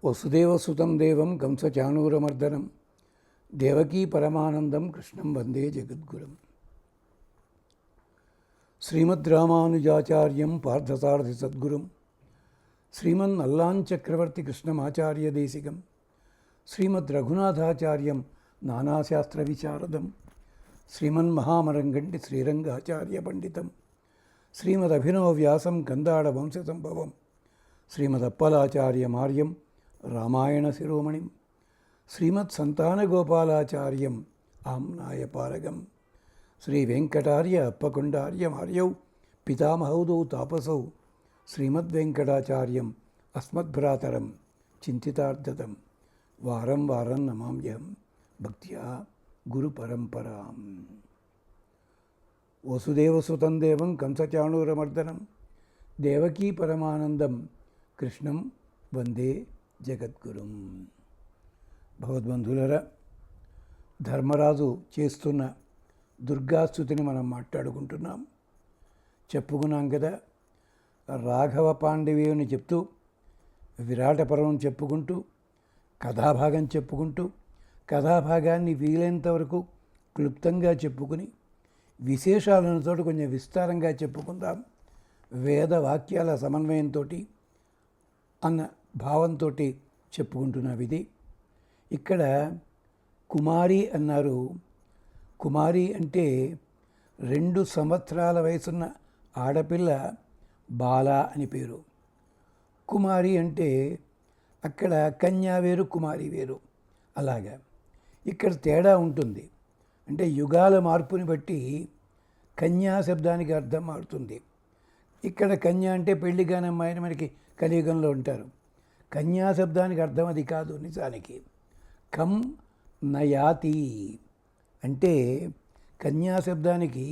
వసుదేవసుతం దేవం కంసచాణూరమర్దనం దేవకీ పరమానందం కృష్ణం వందే జగద్గురం. శ్రీమద్ రామానుజాచార్యం పార్థసారథి సద్గురుం శ్రీమన్ అల్లాంచక్రవర్తి కృష్ణమాచార్య దేశికం శ్రీమద్ రఘునాథాచార్యం నానాశాస్త్ర విశారదం శ్రీమన్ మహామరంగండి శ్రీరంగాచార్య పండితం శ్రీమదభినవ వ్యాసం కందాడ వంశ సంభవం శ్రీమదప్పలాచార్యమార్యం రామాయణ శిరోమణిం శ్రీమత్ సంతానగోపాలాచార్యం ఆమ్నాయపారగం శ్రీ వెంకటార్య అప్పకొండార్యమార్యౌ పితామహౌదౌ తాపసౌ శ్రీమద్వెంకటాచార్యం అస్మద్భ్రాతరం చింతితార్థతం వారం వారం నమామ్యహం భక్త్యా గురుపరంపరాం. వసుదేవసుతం దేవం కంసచాణూరమర్దనం దేవకీ పరమానందం కృష్ణం వందే జగద్గురుం. భగవద్బంధులరా, ధర్మరాజు చేస్తున్న దుర్గాస్తుతిని మనం మాట్లాడుకుంటున్నాం. చెప్పుకున్నాం కదా, రాఘవ పాండవీయుని చెప్తూ విరాటపర్వం చెప్పుకుంటూ కథాభాగం చెప్పుకుంటూ కథాభాగాన్ని వీలైనంత వరకు క్లుప్తంగా చెప్పుకుని విశేషాలతో కొంచెం విస్తారంగా చెప్పుకుందాం. వేద వాక్యాల సమన్వయంతో అన్న భావంతో చెప్పుకుంటున్నాం. ఇది ఇక్కడ కుమారి అన్నారు. కుమారి అంటే 2 సంవత్సరాల వయసున్న ఆడపిల్ల బాల అని పేరు. కుమారి అంటే అక్కడ కన్యా వేరు, కుమారి వేరు. అలాగా ఇక్కడ తేడా ఉంటుంది. అంటే యుగాల మార్పుని బట్టి కన్యా శబ్దానికి అర్థం మారుతుంది. ఇక్కడ కన్య అంటే పెళ్లి కాని అమ్మాయిని మనకి కలియుగంలో ఉంటారు. కన్యా శబ్దానికి అర్థం అది కాదు. నిజానికి కం నయాతి అంటే కన్యా శబ్దానికి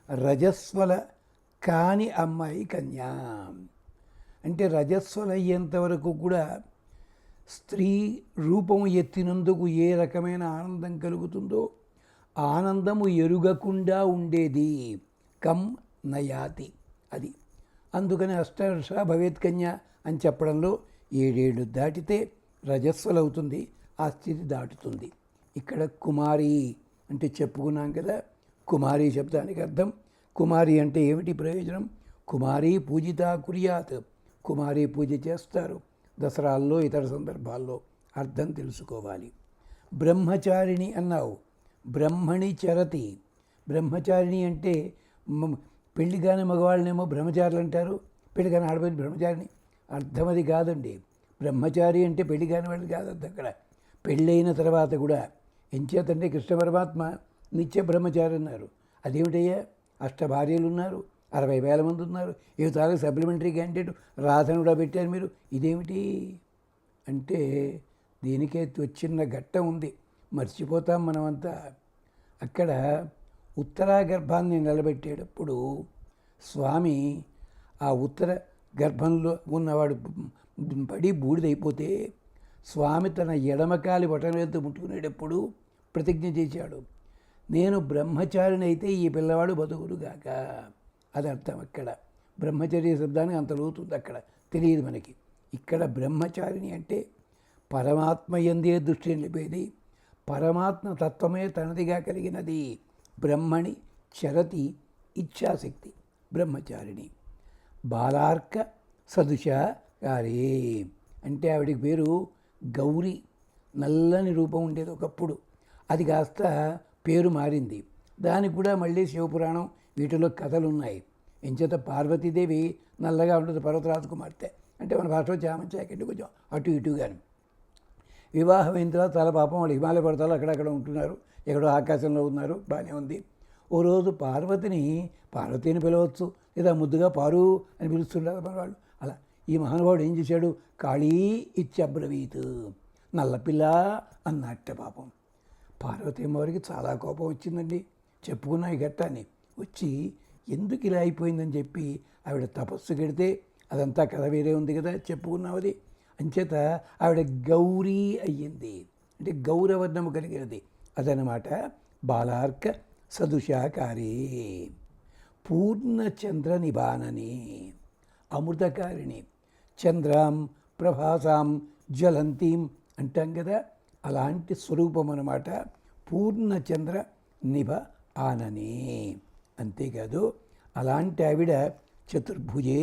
రజస్వల కాని అమ్మాయి కన్యా. అంటే రజస్వల అయ్యేంతవరకు కూడా స్త్రీ రూపము ఎత్తినందుకు ఏ రకమైన ఆనందం కలుగుతుందో ఆనందము ఎరుగకుండా ఉండేది కం నయాతి. అది అందుకని అష్టవర్ష భవేత్ కన్య అని చెప్పడంలో 7 ఏళ్ళు దాటితే రజస్వలవుతుంది, ఆ స్థితి దాటుతుంది. ఇక్కడ కుమారి అంటే చెప్పుకున్నాం కదా, కుమారి శబ్దానికి అర్థం కుమారి అంటే ఏమిటి ప్రయోజనం? కుమారి పూజిత కుర్యాత్, కుమారి పూజ చేస్తారు. దసరాల్లో ఇతర సందర్భాల్లో అర్థం తెలుసుకోవాలి. బ్రహ్మచారిణి అన్నావు, బ్రహ్మణి చరతి. బ్రహ్మచారిణి అంటే పెళ్లి కాని మగవాళ్ళనేమో బ్రహ్మచారులు అంటారు, పెళ్లి కాని ఆడపిల్లని బ్రహ్మచారిని. అర్థం అది కాదండి. బ్రహ్మచారి అంటే పెళ్లి కాని వాళ్ళు కాదు. అక్కడ పెళ్ళైన తర్వాత కూడా ఎంచేతంటే కృష్ణ పరమాత్మ నిత్య బ్రహ్మచారి అన్నారు. అదేమిటయ్యా, 8 భార్యలు ఉన్నారు, 60,000 మంది ఉన్నారు, ఏ తాలూకు సప్లిమెంటరీ క్యాండిడేట్ రాధను కూడా పెట్టారు మీరు. ఇదేమిటి అంటే దీనికే చిన్న ఘట్టం ఉంది, మర్చిపోతాం మనమంతా. అక్కడ ఉత్తరా గర్భాన్ని నిలబెట్టేటప్పుడు స్వామి ఆ ఉత్తర గర్భంలో ఉన్నవాడు పడి బూడిదైపోతే స్వామి తన ఎడమకాలి బొటనవేలుతో ముట్టుకునేటప్పుడు ప్రతిజ్ఞ చేశాడు, నేను బ్రహ్మచారిని అయితే ఈ పిల్లవాడు బతుకుడుగాక. అది అర్థం. అక్కడ బ్రహ్మచర్య శబ్దానికి అంత లోతుంది, అక్కడ తెలియదు మనకి. ఇక్కడ బ్రహ్మచారిని అంటే పరమాత్మ యందే దృష్టి నిలిపేది, పరమాత్మ తత్వమే తనదిగా కలిగినది. బ్రహ్మణి చరతి ఇచ్ఛాశక్తి బ్రహ్మచారిణి. బాలార్క సదృశాకారే అంటే ఆవిడికి పేరు గౌరీ. నల్లని రూపం ఉండేది ఒకప్పుడు, అది కాస్త పేరు మారింది. దానికి కూడా మళ్ళీ శివపురాణం వీటిలో కథలు ఉన్నాయి. ఎంచేత పార్వతీదేవి నల్లగా ఉంటుంది, పర్వతరాజ కుమార్తె. అంటే మన భాషలో చామంచాకండి కొంచెం అటు ఇటుగాను. వివాహం అయిన తర్వాత చాలా పాపం వాళ్ళు హిమాలయ పర్వతాలు అక్కడక్కడ ఉంటున్నారు, ఎక్కడో ఆకాశంలో ఉన్నారు, బాగానే ఉంది. ఓ రోజు పార్వతిని పిలవచ్చు, లేదా ముద్దుగా పారు అని పిలుస్తుంటారు మన వాళ్ళు. అలా ఈ మహానుభావుడు ఏం చేశాడు, కాళీ ఇత్యబ్రవీత్, నల్లపిల్ల అన్నట్ట. పాపం పార్వతి అమ్మవారికి చాలా కోపం వచ్చిందండి. చెప్పుకున్న ఈ ఘట్టాన్ని వచ్చి ఎందుకు ఇలా అయిపోయిందని చెప్పి ఆవిడ తపస్సు కడితే అదంతా కథ వేరే ఉంది కదా, చెప్పుకున్నామది. అంచేత ఆవిడ గౌరీ అయ్యింది, అంటే గౌరవర్ణము కలిగినది. అదనమాట బాలార్క సదృశాకారే. పూర్ణచంద్ర నిబానని, అమృతకారిణి. చంద్రాం ప్రభాసాం జ్వలంతీం అంటాం కదా, అలాంటి స్వరూపం అన్నమాట పూర్ణచంద్ర నిభ ఆననే. అంతేకాదు అలాంటి ఆవిడ చతుర్భుజే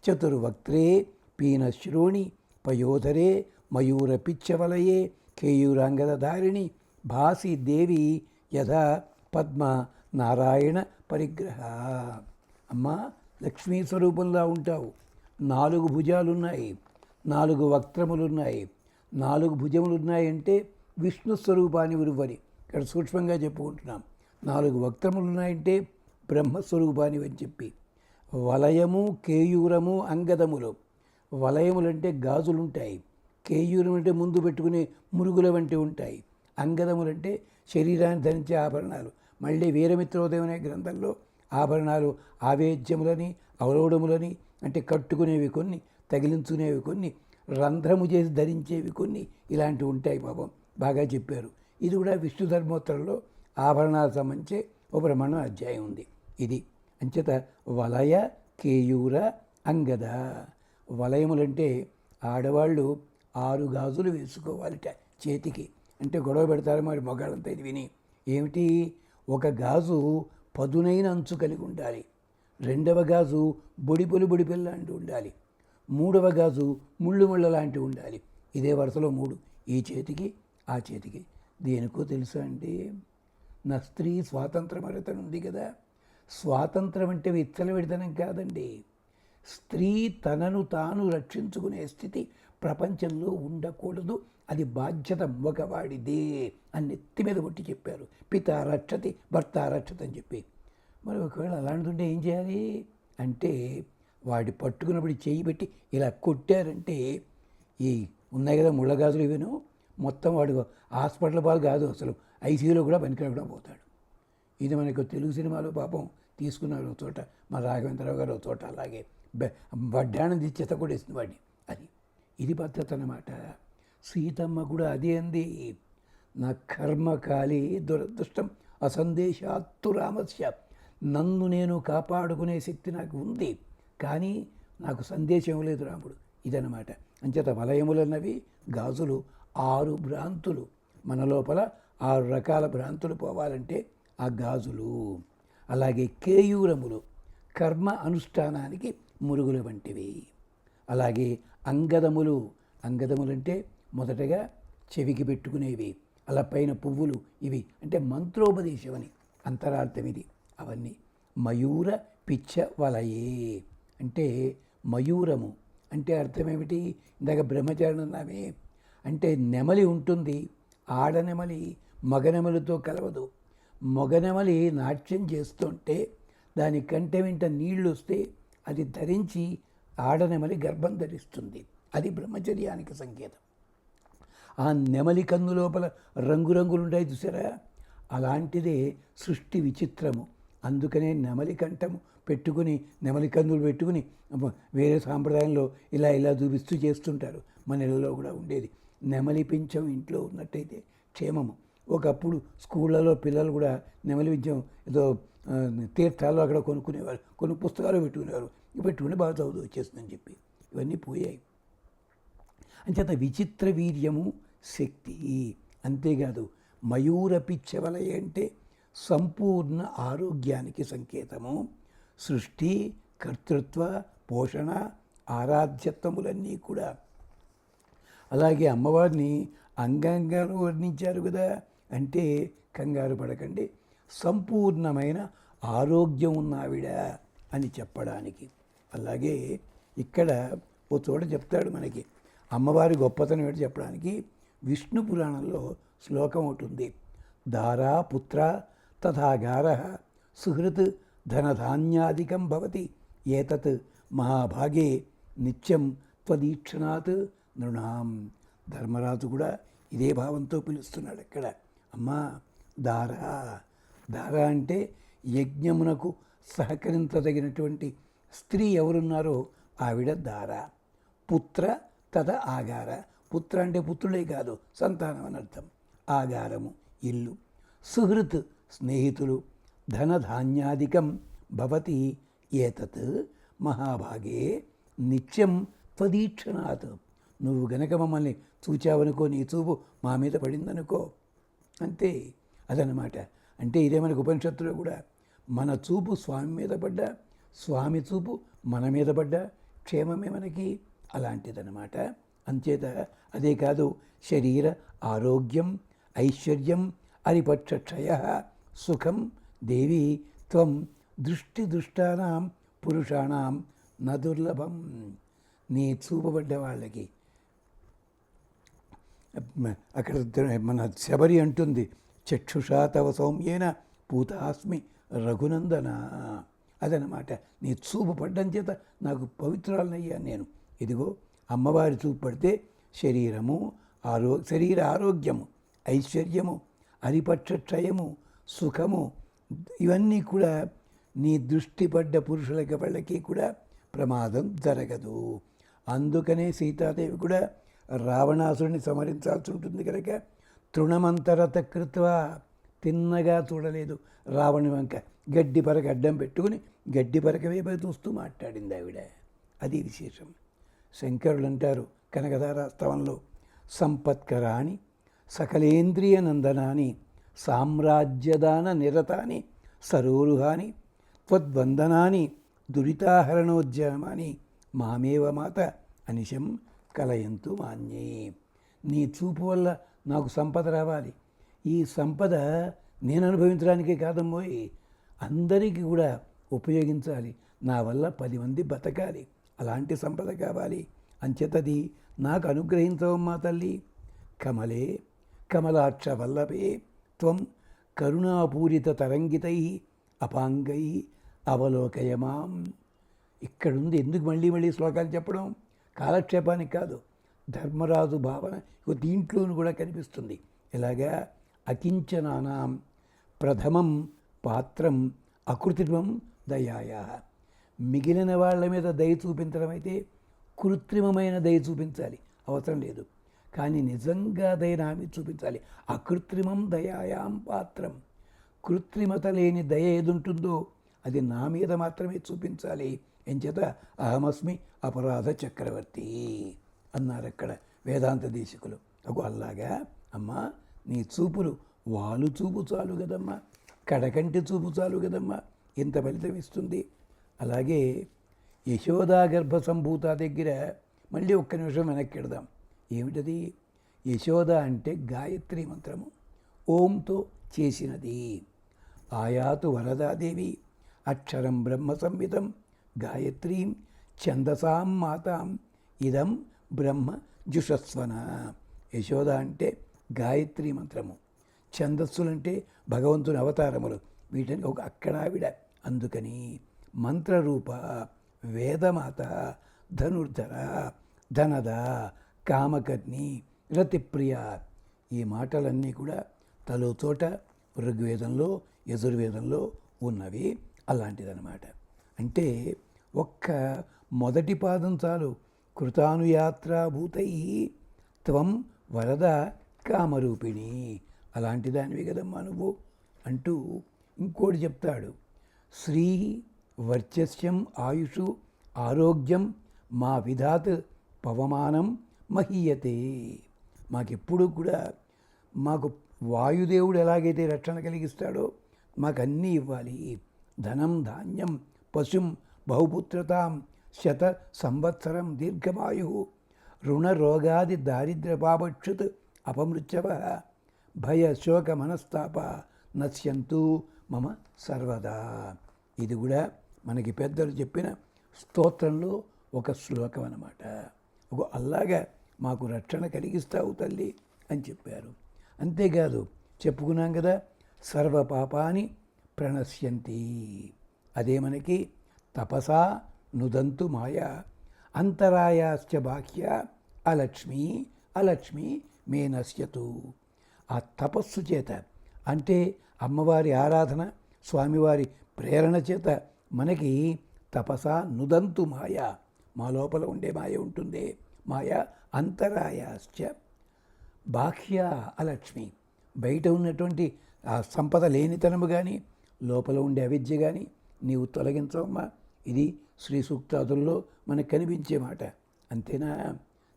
చతుర్వక్త్రే పీనశ్రోణి పయోధరే మయూర పిచ్చవలయే కేయూరాంగదారిణి భాసి దేవి యథా పద్మ నారాయణ పరిగ్రహ. అమ్మా, లక్ష్మీ స్వరూపంలా ఉంటావు. 4 భుజాలున్నాయి, 4 వక్త్రములున్నాయి. 4 భుజములున్నాయంటే విష్ణు స్వరూపాన్ని ఉరువని ఇక్కడ సూక్ష్మంగా చెప్పుకుంటున్నాం. 4 వక్త్రములున్నాయంటే బ్రహ్మస్వరూపాన్ని అని చెప్పి. వలయము కేయూరము అంగదములు. వలయములంటే గాజులుంటాయి, కేయూరం అంటే ముందు పెట్టుకునే మురుగుల వంటి ఉంటాయి, అంగదములంటే శరీరాన్ని ధరించే ఆభరణాలు. మళ్ళీ వీరమిత్రోదయం అనే గ్రంథంలో ఆభరణాలు ఆవేద్యములని అవరోధములని అంటే కట్టుకునేవి కొన్ని, తగిలించుకునేవి కొన్ని, రంధ్రము చేసి ధరించేవి కొన్ని, ఇలాంటివి ఉంటాయి. పాపం బాగా చెప్పారు. ఇది కూడా విష్ణు ధర్మోత్తరంలో ఆభరణాలకు సంబంధించే ఒక బ్రహ్మణ అధ్యాయం ఉంది. ఇది అంచేత వలయ కేయూర అంగద. వలయములంటే ఆడవాళ్ళు 6 గాజులు వేసుకోవాలిట చేతికి. అంటే గొడవ పెడతారు మరి మగాళ్ళంతా ఇది విని. ఏమిటి, ఒక గాజు పదునైన అంచు కలిగి ఉండాలి, 2వ గాజు బొడిపిల్ల లాంటి ఉండాలి, 3వ గాజు ముళ్ళ లాంటివి ఉండాలి. ఇదే వరుసలో 3 ఈ చేతికి ఆ చేతికి. దేనికో తెలుసా అండి, నా స్త్రీ స్వాతంత్రం అర్హతను ఉంది కదా. స్వాతంత్రం అంటే విచ్చలవిడితనం కాదండి. స్త్రీ తనను తాను రక్షించుకునే స్థితి ప్రపంచంలో ఉండకూడదు, అది బాధ్యత మగవాడిదే అని నెత్తి మీద కొట్టి చెప్పారు. పిత రక్షతి భర్త రక్షతి అని చెప్పి. మరి ఒకవేళ అలాంటిది ఉంటే ఏం చేయాలి అంటే, వాడి పట్టుకున్నప్పుడు చెయ్యి పెట్టి ఇలా కొట్టారంటే ఈ ఉన్నాయి కదా ముళ్ళగాజులు ఇవేను, మొత్తం వాడు హాస్పిటల్ పాలు కాదు, అసలు ఐసీయూలో కూడా పనికిరాకుండా పోతాడు. ఇది మనకు తెలుగు సినిమాలో పాపం తీసుకున్నారు ఒక చోట, మా రాఘవేంద్రరావు గారు ఒక చోట అలాగే వడ్డాణం తెచ్చి చెత్తకొడేసింది వాడిని. అది ఇది పద్ధతి అన్నమాట. సీతమ్మ కూడా అదే అంది, నా కర్మకాలి దురదృష్టం అసందేశాత్తు రామస్య. నన్ను నేను కాపాడుకునే శక్తి నాకు ఉంది, కానీ నాకు సందేశం లేదు రాముడు. ఇదన్నమాట. అంచేత వలయములన్నవి గాజులు. 6 భ్రాంతులు మన లోపల 6 రకాల భ్రాంతులు పోవాలంటే ఆ గాజులు. అలాగే కేయూరములు కర్మ అనుష్ఠానానికి మురుగుల వంటివి. అలాగే అంగదములు, అంగదములంటే మొదటగా చెవికి పెట్టుకునేవి, అలా పైన పువ్వులు, ఇవి అంటే మంత్రోపదేశం అని అంతరార్థం ఇది. అవన్నీ మయూర పిచ్చ వలయే అంటే మయూరము అంటే అర్థమేమిటి, ఇందాక బ్రహ్మచారి అన్నామే అంటే నెమలి ఉంటుంది, ఆడనెమలి మగనెమలితో కలవదు. మగనెమలి నాట్యం చేస్తుంటే దాని కంటి వెంట నీళ్లు వస్తే అది ధరించి ఆడనెమలి గర్భం ధరిస్తుంది. అది బ్రహ్మచర్యానికి సంకేతం. ఆ నెమలి కన్ను లోపల రంగురంగులు ఉంటాయి చూసారా, అలాంటిదే సృష్టి విచిత్రము. అందుకనే నెమలి కంఠము పెట్టుకుని నెమలి కన్నులు పెట్టుకుని వేరే సాంప్రదాయంలో ఇలా చూపిస్తూ చేస్తుంటారు. మన ఇళ్ళలో కూడా ఉండేది. నెమలి పింఛం ఇంట్లో ఉన్నట్టయితే క్షేమము. ఒకప్పుడు స్కూళ్ళలో పిల్లలు కూడా నెమలి పింఛం ఏదో తీర్థాలు అక్కడ కొనుక్కునేవారు, కొన్ని పుస్తకాలు పెట్టుకుని బాగా చదువు వచ్చేస్తుందని చెప్పి ఇవన్నీ పోయాయి. అంచేత విచిత్ర వీర్యము శక్తి. అంతేకాదు మయూర పిచ్చవలయ అంటే సంపూర్ణ ఆరోగ్యానికి సంకేతము. సృష్టి, కర్తృత్వ, పోషణ, ఆరాధ్యత్వములన్నీ కూడా. అలాగే అమ్మవారిని అంగాంగాలు వర్ణించారు కదా, అంటే కంగారు పడకండి, సంపూర్ణమైన ఆరోగ్యం ఉన్న ఆవిడ అని చెప్పడానికి. అలాగే ఇక్కడ ఓ చోట చెప్తాడు మనకి అమ్మవారి గొప్పతనం ఏంటి చెప్పడానికి. విష్ణు పురాణంలో శ్లోకం ఉంటుంది, దారా పుత్ర తథాగార సుహృత్ ధనధాన్యాదికం భవతి ఏతత్ మహాభాగే నిత్యం త్వదీక్షణాత్ నృణాం. ధర్మరాజు కూడా ఇదే భావంతో పిలుస్తున్నాడు అక్కడ. అమ్మా దారా, దారా అంటే యజ్ఞమునకు సహకరించదగినటువంటి స్త్రీ ఎవరున్నారో ఆవిడ దారా. పుత్ర తథ ఆగార, పుత్ర అంటే పుత్రుడే కాదు సంతానం అని అర్థం. ఆగారము ఇల్లు. సుహృత్ స్నేహితులు. ధనధాన్యాదికం భవతి ఏతత్ మహాభాగే నిత్యం త్వదీక్షణాత్, నువ్వు గనక మమ్మల్ని చూచావనుకో, నీ చూపు మా మీద పడిందనుకో, అంతే. అదనమాట. అంటే ఇదే మనకు ఉపనిషత్తులో కూడా మన చూపు స్వామి మీద పడ్డా, స్వామి చూపు మన మీద పడ్డా క్షేమమే మనకి, అలాంటిదన్నమాట. అంచేత అదే కాదు, శరీర ఆరోగ్యం ఐశ్వర్యం అరిపక్షక్షయ సుఖం దేవి త్వం దృష్టి దృష్టానాం పురుషాణం నదుర్లభం. నీ చూపబడ్డ వాళ్ళకి అక్కడ మన శబరి అంటుంది, చక్షుషా తవ సౌమ్యేన పూతాస్మి రఘునందన. అదనమాట. నీ చూపు పడ్డం చేత నాకు పవిత్రాలనయ్యాను నేను. ఇదిగో అమ్మవారి చూపు పడితే శరీరము శరీర ఆరోగ్యము ఐశ్వర్యము అరిపక్షక్షయము సుఖము ఇవన్నీ కూడా నీ దృష్టి పడ్డ పురుషులకి వాళ్ళకి కూడా ప్రమాదం జరగదు. అందుకనే సీతాదేవి కూడా రావణాసురుని సంహరించాల్సి ఉంటుంది కనుక తృణమంతరత కృత్వ, తిన్నగా చూడలేదు రావణి వంక, గడ్డి పరక అడ్డం పెట్టుకుని గడ్డి పరక వైపు చూస్తూ మాట్లాడింది ఆవిడ. అది విశేషం. శంకరులు అంటారు కనకధారాస్తవంలో, సంపత్కరాని సకలేంద్రియ నందనాని సామ్రాజ్యదాన నిరతాని సరోరుహాని త్వద్వందనాని దురితాహరణోద్యమాని మామేవ మాత అనిశం కలయంతు మాన్యే. నీ చూపు వల్ల నాకు సంపద రావాలి. ఈ సంపద నేను అనుభవించడానికే కాదమ్మోయ్, అందరికీ కూడా ఉపయోగించాలి. నా వల్ల 10 మంది బతకాలి. అలాంటి సంపద కావాలి. అంచేతది నాకు అనుగ్రహించవమ్మా తల్లి. కమలే కమలాక్ష వల్లభే త్వం కరుణాపూరిత తరంగితై అపాంగై అవలోకయమాం. ఇక్కడుంది. ఎందుకు మళ్ళీ మళ్ళీ శ్లోకాలు చెప్పడం? కాలక్షేపానికి కాదు, ధర్మరాజు భావన దీంట్లోనూ కూడా కనిపిస్తుంది. ఇలాగా అకించనానాం ప్రథమం పాత్రం అకృత్రిమం దయాయా. మిగిలిన వాళ్ళ మీద దయ చూపించడం అయితే కృత్రిమమైన దయ చూపించాలి, అవసరం లేదు. కానీ నిజంగా దయ నా మీద చూపించాలి. అకృత్రిమం దయాయాం పాత్రం. కృత్రిమత లేని దయ ఏదుంటుందో అది నా మీద మాత్రమే చూపించాలి. ఎంచేత అహమస్మి అపరాధ చక్రవర్తి అన్నారు అక్కడ వేదాంత దేశికులు. అగో అలాగా అమ్మా, నీ చూపులు వాలు చూపు చాలు కదమ్మా, కడకంటి చూపు చాలు కదమ్మా, ఇంత ఫలితం ఇస్తుంది. అలాగే యశోదా గర్భ సంభూత దగ్గర మళ్ళీ ఒక్క నిమిషం వెనక్కి వెడదాం. ఏమిటది? యశోద అంటే గాయత్రి మంత్రము, ఓంతో చేసినది. ఆయాతు వరదాదేవి అక్షరం బ్రహ్మ సంహితం గాయత్రీం ఛందసాం మాతాం ఇదం బ్రహ్మ జుషస్వన. యశోద అంటే గాయత్రి మంత్రము, ఛందస్సులంటే భగవంతుని అవతారములు, వీటిని ఒక అక్కడావిడ. అందుకని మంత్రరూప వేదమాత ధనుర్ధర ధనద కామకర్ణి రతిప్రియ. ఈ మాటలన్నీ కూడా తలో చోట ఋగ్వేదంలో యజుర్వేదంలో ఉన్నవి. అలాంటిదన్నమాట. అంటే ఒక్క మొదటి పాదం చాలు. కృతానుయాత్రాభూతై త్వం వరద కామరూపిణి. అలాంటి దానివి కదమ్మా నువ్వు అంటూ ఇంకోటి చెప్తాడు. శ్రీ వర్చస్యం ఆయుషు ఆరోగ్యం మా విధాత్ పవమానం మహీయతే. మాకెప్పుడు కూడా మాకు వాయుదేవుడు ఎలాగైతే రక్షణ కలిగిస్తాడో మాకు అన్నీ ఇవ్వాలి. ధనం ధాన్యం పశుం బహుపుత్రతాం శత సంవత్సరం దీర్ఘమాయు రుణరోగాది దారిద్ర్యపాపక్షుత్ అపమృత్యవ భయ శోక మనస్తాప నశ్యంతు మమ సర్వదా. ఇది కూడా మనకి పెద్దలు చెప్పిన స్తోత్రంలో ఒక శ్లోకం అన్నమాట. ఒక అల్లాగా మాకు రక్షణ కలిగిస్తావు తల్లి అని చెప్పారు. అంతేకాదు చెప్పుకున్నాం కదా, సర్వ పాపాని ప్రణశ్యంతి. అదే మనకి తపసా నుదంతు మాయ అంతరాయాశ్చ బాహ్య అలక్ష్మి అలక్ష్మి మే నశ్యతు. ఆ తపస్సు చేత, అంటే అమ్మవారి ఆరాధన స్వామివారి ప్రేరణ చేత మనకి తపసా నుదంతు మాయ, మా లోపల ఉండే మాయ ఉంటుంది. మాయ అంతరాయాశ్చ బాహ్య అలక్ష్మి. బయట ఉన్నటువంటి ఆ సంపద లేనితనము కానీ లోపల ఉండే అవిద్య కానీ నీవు తొలగించవమ్మా. ఇది శ్రీ సూక్తాదుల్లో మనకు కనిపించే మాట. అంతేనా?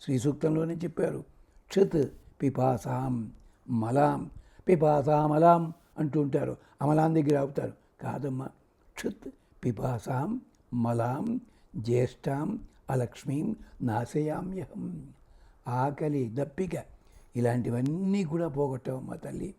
శ్రీ సూక్తంలోనే చెప్పారు. క్షత్ పిపాసాం మలాం, పిపాసామలాం అంటూ ఉంటారు. అమలాం దగ్గర ఆపుతారు. కాదమ్మా, క్షత్ పిపాసాం మలాం జ్యేష్ఠాం అలక్ష్మీం నాశయామ్యహం. ఆకలి, దప్పిక ఇలాంటివన్నీ కూడా పోగొట్టవమ్మా తల్లి.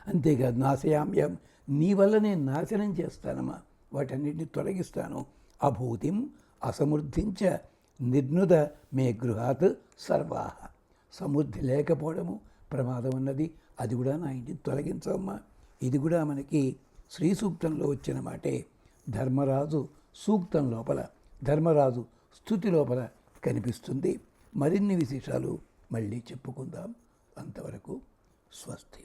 అంతేకాదు నాశయామ్యం, నీ వల్ల నేను నాశనం చేస్తానమ్మా, వాటన్నిటిని తొలగిస్తాను. అభూతిం అసమృద్ధించ నిర్నుద మే గృహాత్ సర్వాహ. సమృద్ధి లేకపోవడము ప్రమాదం ఉన్నది, అది కూడా నా ఇంటిని తొలగించవమ్మా. ఇది కూడా మనకి శ్రీ సూక్తంలో వచ్చిన మాటే. ధర్మరాజు సూక్తం లోపల, ధర్మరాజు స్తుతి లోపల కనిపిస్తుంది. మరిన్ని విశేషాలు మళ్ళీ చెప్పుకుందాం. అంతవరకు స్వస్తి.